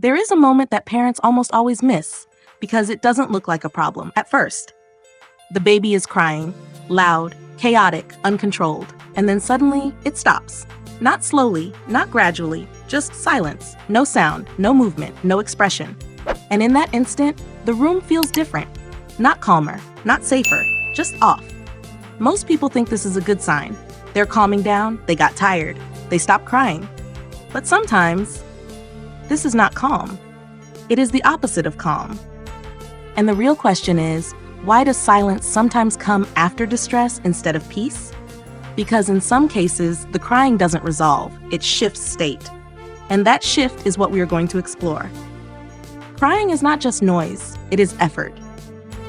There is a moment that parents almost always miss because it doesn't look like a problem at first. The baby is crying, loud, chaotic, uncontrolled, and then suddenly it stops. Not slowly, not gradually, just silence, no sound, no movement, no expression. And in that instant, the room feels different. Not calmer, not safer, just off. Most people think this is a good sign. They're calming down, they got tired, they stopped crying. But sometimes, this is not calm. It is the opposite of calm. And the real question is, why does silence sometimes come after distress instead of peace? Because in some cases, the crying doesn't resolve, it shifts state. And that shift is what we are going to explore. Crying is not just noise, it is effort.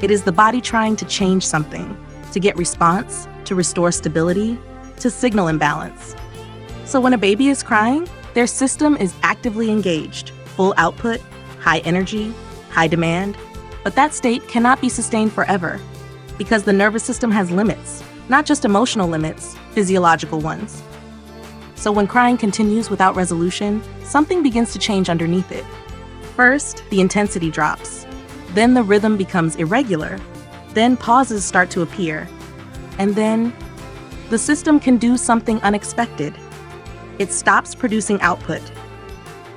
It is the body trying to change something, to get response, to restore stability, to signal imbalance. So when a baby is crying, their system is actively engaged, full output, high energy, high demand. But that state cannot be sustained forever because the nervous system has limits, not just emotional limits, physiological ones. So when crying continues without resolution, something begins to change underneath it. First, the intensity drops. Then the rhythm becomes irregular. Then pauses start to appear. And then the system can do something unexpected. It stops producing output.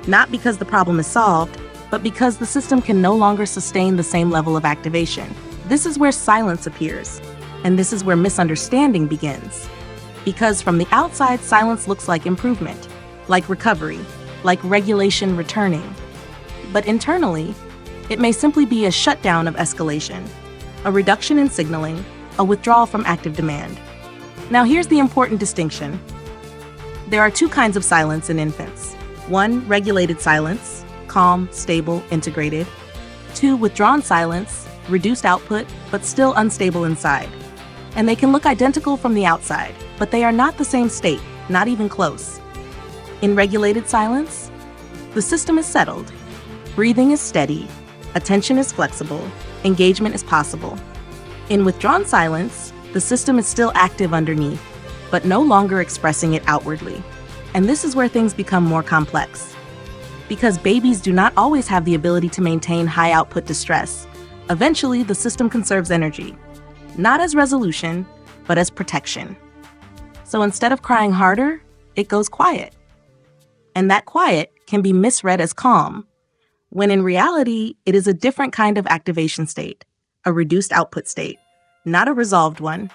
Not because the problem is solved, but because the system can no longer sustain the same level of activation. This is where silence appears, and this is where misunderstanding begins. Because from the outside, silence looks like improvement, like recovery, like regulation returning. But internally, it may simply be a shutdown of escalation, a reduction in signaling, a withdrawal from active demand. Now here's the important distinction. There are two kinds of silence in infants. One, regulated silence, calm, stable, integrated. Two, withdrawn silence, reduced output, but still unstable inside. And they can look identical from the outside, but they are not the same state, not even close. In regulated silence, the system is settled. Breathing is steady, attention is flexible, engagement is possible. In withdrawn silence, the system is still active underneath, but no longer expressing it outwardly. And this is where things become more complex. Because babies do not always have the ability to maintain high output distress, eventually the system conserves energy, not as resolution, but as protection. So instead of crying harder, it goes quiet. And that quiet can be misread as calm, when in reality, it is a different kind of activation state, a reduced output state, not a resolved one.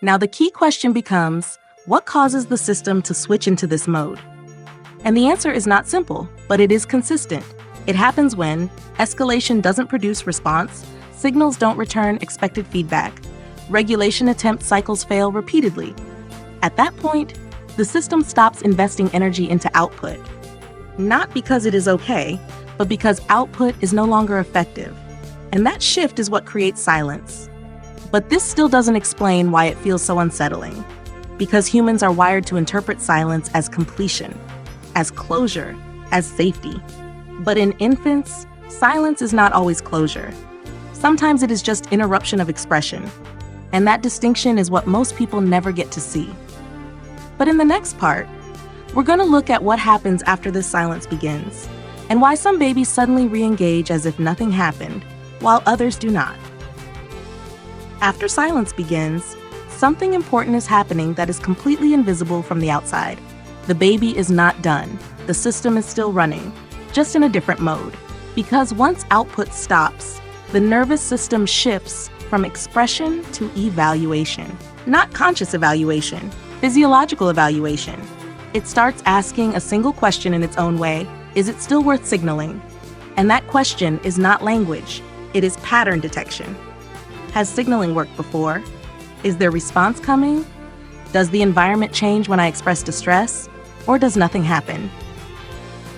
Now the key question becomes, what causes the system to switch into this mode? And the answer is not simple, but it is consistent. It happens when escalation doesn't produce response, signals don't return expected feedback, regulation attempt cycles fail repeatedly. At that point, the system stops investing energy into output. Not because it is okay, but because output is no longer effective. And that shift is what creates silence. But this still doesn't explain why it feels so unsettling. Because humans are wired to interpret silence as completion, as closure, as safety. But in infants, silence is not always closure. Sometimes it is just interruption of expression. And that distinction is what most people never get to see. But in the next part, we're going to look at what happens after this silence begins, and why some babies suddenly re-engage as if nothing happened, while others do not. After silence begins, something important is happening that is completely invisible from the outside. The baby is not done. The system is still running, just in a different mode. Because once output stops, the nervous system shifts from expression to evaluation. Not conscious evaluation, physiological evaluation. It starts asking a single question in its own way: is it still worth signaling? And that question is not language, it is pattern detection. Has signaling worked before? Is there response coming? Does the environment change when I express distress? Or does nothing happen?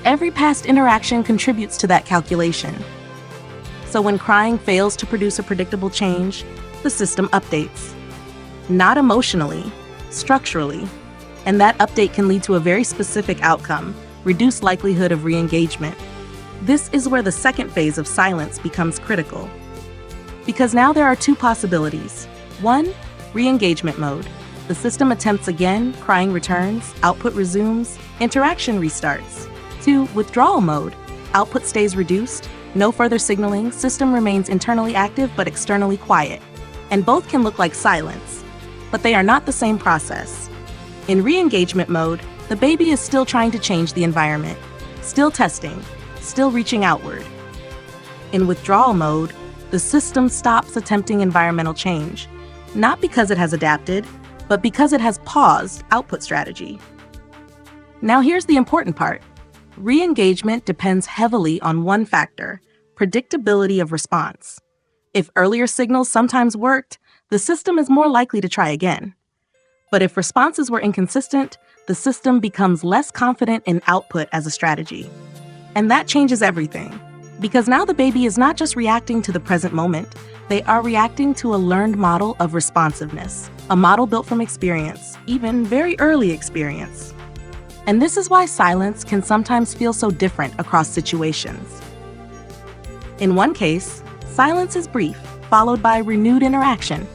Every past interaction contributes to that calculation. So when crying fails to produce a predictable change, the system updates. Not emotionally, structurally. And that update can lead to a very specific outcome, reduced likelihood of re-engagement. This is where the second phase of silence becomes critical. Because now there are two possibilities. One, re-engagement mode. The system attempts again, crying returns, output resumes, interaction restarts. To withdrawal mode, output stays reduced, no further signaling, system remains internally active but externally quiet. And both can look like silence, but they are not the same process. In re-engagement mode, the baby is still trying to change the environment, still testing, still reaching outward. In withdrawal mode, the system stops attempting environmental change, not because it has adapted, but because it has paused output strategy. Now here's the important part. Re-engagement depends heavily on one factor: predictability of response. If earlier signals sometimes worked, the system is more likely to try again. But if responses were inconsistent, the system becomes less confident in output as a strategy. And that changes everything, because now the baby is not just reacting to the present moment, they are reacting to a learned model of responsiveness, a model built from experience, even very early experience. And this is why silence can sometimes feel so different across situations. In one case, silence is brief, followed by renewed interaction.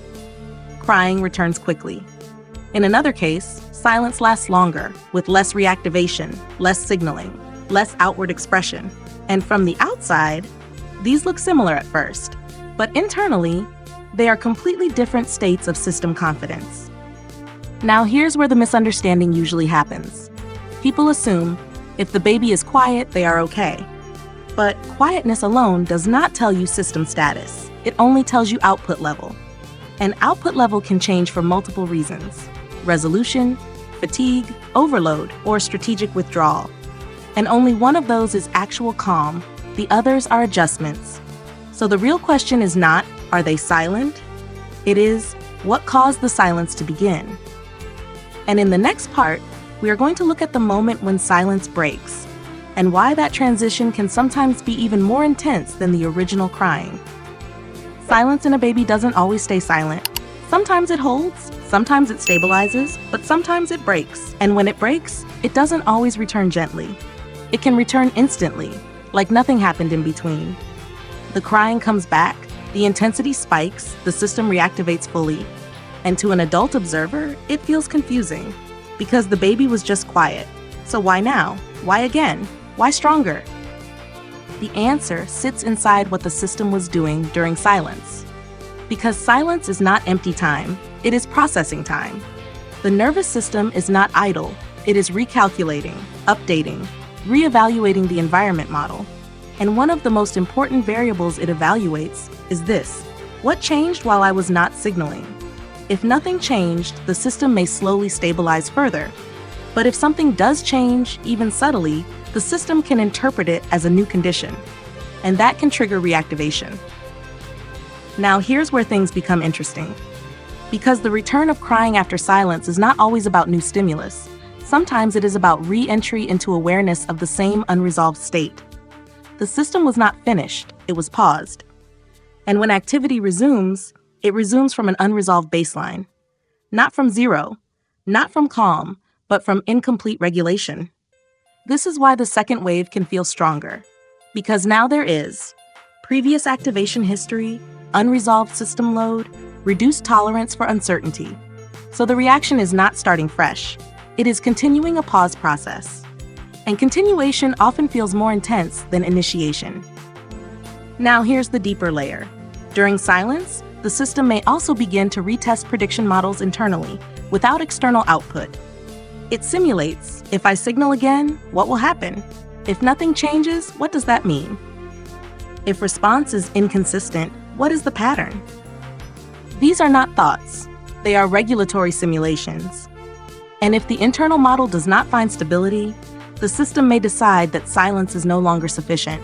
Crying returns quickly. In another case, silence lasts longer, with less reactivation, less signaling, less outward expression. And from the outside, these look similar at first, but internally, they are completely different states of system confidence. Now here's where the misunderstanding usually happens. People assume if the baby is quiet, they are okay. But quietness alone does not tell you system status. It only tells you output level. And output level can change for multiple reasons: resolution, fatigue, overload, or strategic withdrawal. And only one of those is actual calm. The others are adjustments. So the real question is not, are they silent? It is, what caused the silence to begin? And in the next part, we are going to look at the moment when silence breaks, and why that transition can sometimes be even more intense than the original crying. Silence in a baby doesn't always stay silent. Sometimes it holds, sometimes it stabilizes, but sometimes it breaks. And when it breaks, it doesn't always return gently. It can return instantly, like nothing happened in between. The crying comes back, the intensity spikes, the system reactivates fully. And to an adult observer, it feels confusing, because the baby was just quiet. So why now? Why again? Why stronger? The answer sits inside what the system was doing during silence. Because silence is not empty time, it is processing time. The nervous system is not idle, it is recalculating, updating, reevaluating the environment model. And one of the most important variables it evaluates is this: what changed while I was not signaling? If nothing changed, the system may slowly stabilize further. But if something does change, even subtly, the system can interpret it as a new condition, and that can trigger reactivation. Now here's where things become interesting. Because the return of crying after silence is not always about new stimulus. Sometimes it is about re-entry into awareness of the same unresolved state. The system was not finished, it was paused. And when activity resumes, it resumes from an unresolved baseline. Not from zero, not from calm, but from incomplete regulation. This is why the second wave can feel stronger, because now there is previous activation history, unresolved system load, reduced tolerance for uncertainty. So the reaction is not starting fresh, it is continuing a pause process. And continuation often feels more intense than initiation. Now here's the deeper layer. During silence, the system may also begin to retest prediction models internally, without external output. It simulates, if I signal again, what will happen? If nothing changes, what does that mean? If response is inconsistent, what is the pattern? These are not thoughts, they are regulatory simulations. And if the internal model does not find stability, the system may decide that silence is no longer sufficient.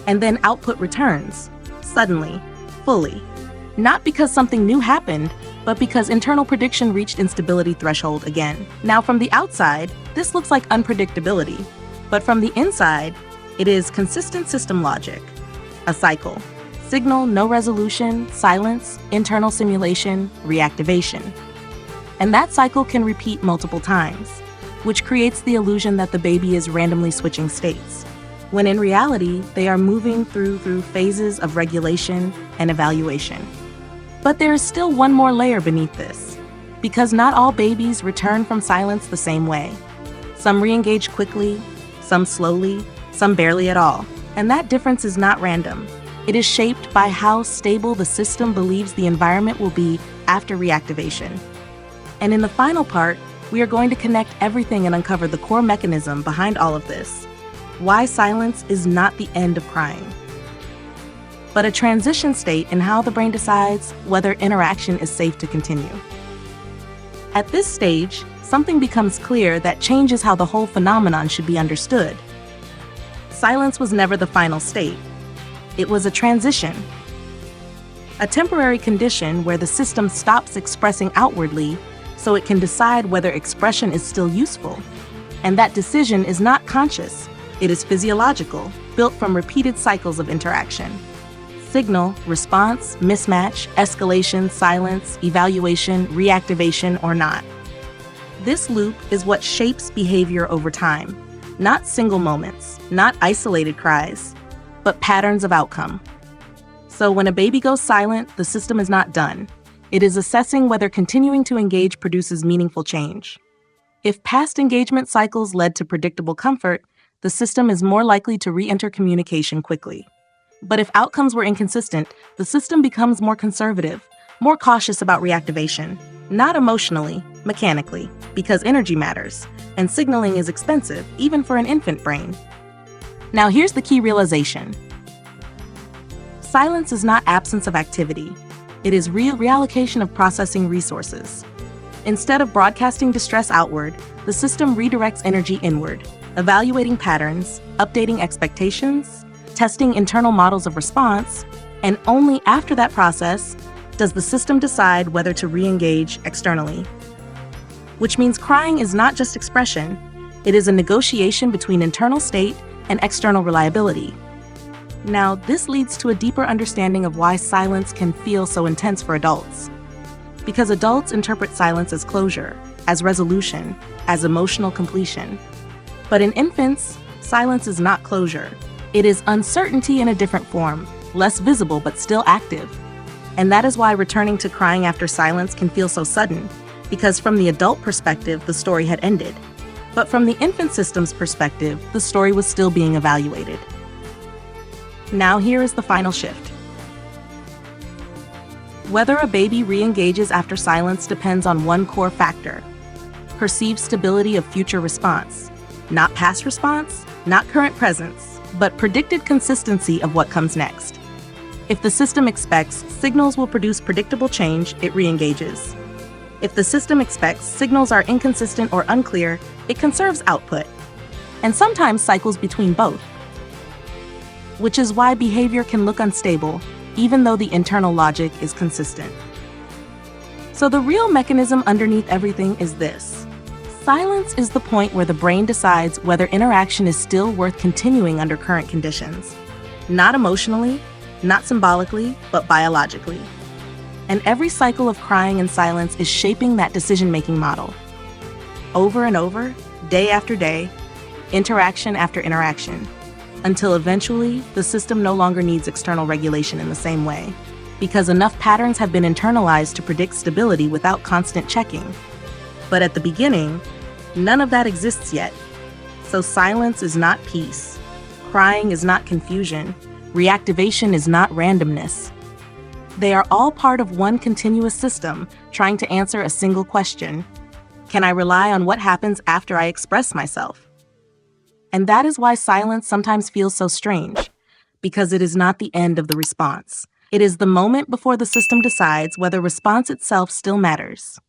And then output returns, suddenly, fully. Not because something new happened, but because internal prediction reached instability threshold again. Now from the outside, this looks like unpredictability, but from the inside, it is consistent system logic. A cycle. Signal, no resolution, silence, internal simulation, reactivation. And that cycle can repeat multiple times, which creates the illusion that the baby is randomly switching states, when in reality, they are moving through phases of regulation and evaluation. But there is still one more layer beneath this, because not all babies return from silence the same way. Some re-engage quickly, some slowly, some barely at all. And that difference is not random. It is shaped by how stable the system believes the environment will be after reactivation. And in the final part, we are going to connect everything and uncover the core mechanism behind all of this. Why silence is not the end of crying, but a transition state in how the brain decides whether interaction is safe to continue. At this stage, something becomes clear that changes how the whole phenomenon should be understood. Silence was never the final state. It was a transition. A temporary condition where the system stops expressing outwardly so it can decide whether expression is still useful. And that decision is not conscious. It is physiological, built from repeated cycles of interaction. Signal, response, mismatch, escalation, silence, evaluation, reactivation, or not. This loop is what shapes behavior over time. Not single moments, not isolated cries, but patterns of outcome. So when a baby goes silent, the system is not done. It is assessing whether continuing to engage produces meaningful change. If past engagement cycles led to predictable comfort, the system is more likely to re-enter communication quickly. But if outcomes were inconsistent, the system becomes more conservative, more cautious about reactivation, not emotionally, mechanically, because energy matters, and signaling is expensive, even for an infant brain. Now here's the key realization. Silence is not absence of activity. It is reallocation of processing resources. Instead of broadcasting distress outward, the system redirects energy inward, evaluating patterns, updating expectations, testing internal models of response, and only after that process does the system decide whether to re-engage externally. Which means crying is not just expression, it is a negotiation between internal state and external reliability. Now, this leads to a deeper understanding of why silence can feel so intense for adults. Because adults interpret silence as closure, as resolution, as emotional completion. But in infants, silence is not closure. It is uncertainty in a different form, less visible but still active. And that is why returning to crying after silence can feel so sudden, because from the adult perspective, the story had ended. But from the infant system's perspective, the story was still being evaluated. Now here is the final shift. Whether a baby re-engages after silence depends on one core factor: perceived stability of future response. Not past response, not current presence, but predicted consistency of what comes next. If the system expects signals will produce predictable change, it re-engages. If the system expects signals are inconsistent or unclear, it conserves output, and sometimes cycles between both. Which is why behavior can look unstable, even though the internal logic is consistent. So the real mechanism underneath everything is this. Silence is the point where the brain decides whether interaction is still worth continuing under current conditions. Not emotionally, not symbolically, but biologically. And every cycle of crying and silence is shaping that decision-making model. Over and over, day after day, interaction after interaction, until eventually the system no longer needs external regulation in the same way, because enough patterns have been internalized to predict stability without constant checking. But at the beginning, none of that exists yet. So silence is not peace. Crying is not confusion. Reactivation is not randomness. They are all part of one continuous system trying to answer a single question. Can I rely on what happens after I express myself? And that is why silence sometimes feels so strange, because it is not the end of the response. It is the moment before the system decides whether response itself still matters.